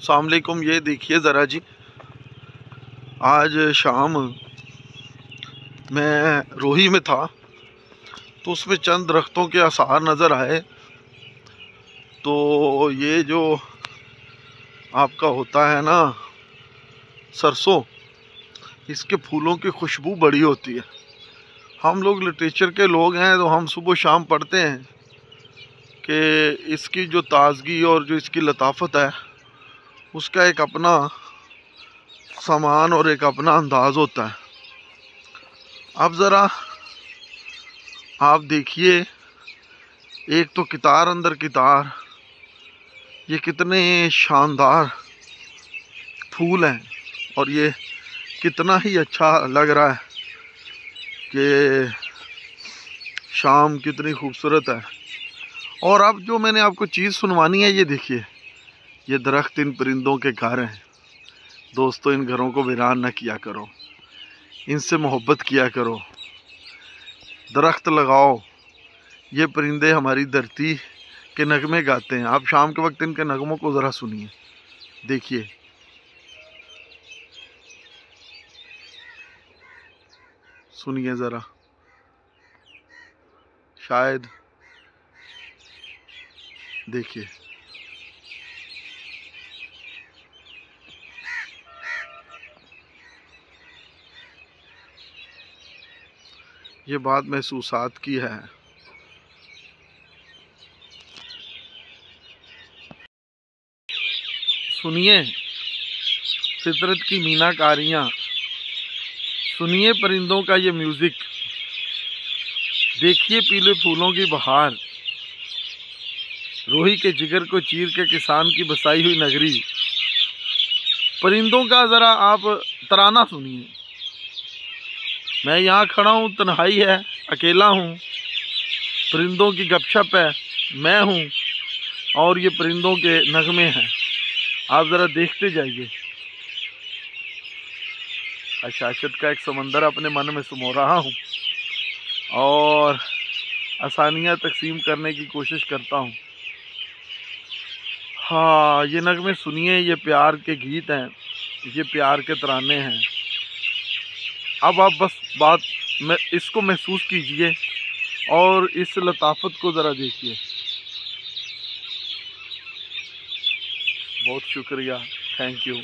अस्सलाम वालेकुम। ये देखिए ज़रा जी, आज शाम मैं रोही में था तो उसमें चंद दरख्तों के आसार नज़र आए। तो ये जो आपका होता है ना सरसों, इसके फूलों की खुशबू बड़ी होती है। हम लोग लिटरेचर के लोग हैं तो हम सुबह शाम पढ़ते हैं कि इसकी जो ताजगी और जो इसकी लताफत है उसका एक अपना सामान और एक अपना अंदाज़ होता है। अब ज़रा आप देखिए, एक तो कितार अंदर कितार ये कितने शानदार फूल हैं और ये कितना ही अच्छा लग रहा है कि शाम कितनी खूबसूरत है। और अब जो मैंने आपको चीज़ सुनवानी है, ये देखिए, ये दरख्त इन परिंदों के घर हैं। दोस्तों, इन घरों को वीरान न किया करो, इनसे मोहब्बत किया करो, दरख्त लगाओ। ये परिंदे हमारी धरती के नगमे गाते हैं। आप शाम के वक्त इनके नगमों को ज़रा सुनिए, देखिए। सुनिए ज़रा, शायद देखिए। ये बात महसूसात की है। सुनिए फितरत की मीनाकारियाँ, सुनिए परिंदों का ये म्यूज़िक, देखिए पीले फूलों की बहार, रोही के जिगर को चीर के किसान की बसाई हुई नगरी। परिंदों का ज़रा आप तराना सुनिए। मैं यहाँ खड़ा हूँ, तन्हाई है, अकेला हूँ, परिंदों की गपशप है, मैं हूँ और ये परिंदों के नगमे हैं। आप ज़रा देखते जाइए। अशाशत का एक समंदर अपने मन में समो रहा हूँ और आसानियाँ तकसीम करने की कोशिश करता हूँ। हाँ, ये नगमे सुनिए, ये प्यार के गीत हैं, ये प्यार के तराने हैं। अब आप बस बात में इसको महसूस कीजिए और इस लताफत को ज़रा देखिए। बहुत शुक्रिया, थैंक यू।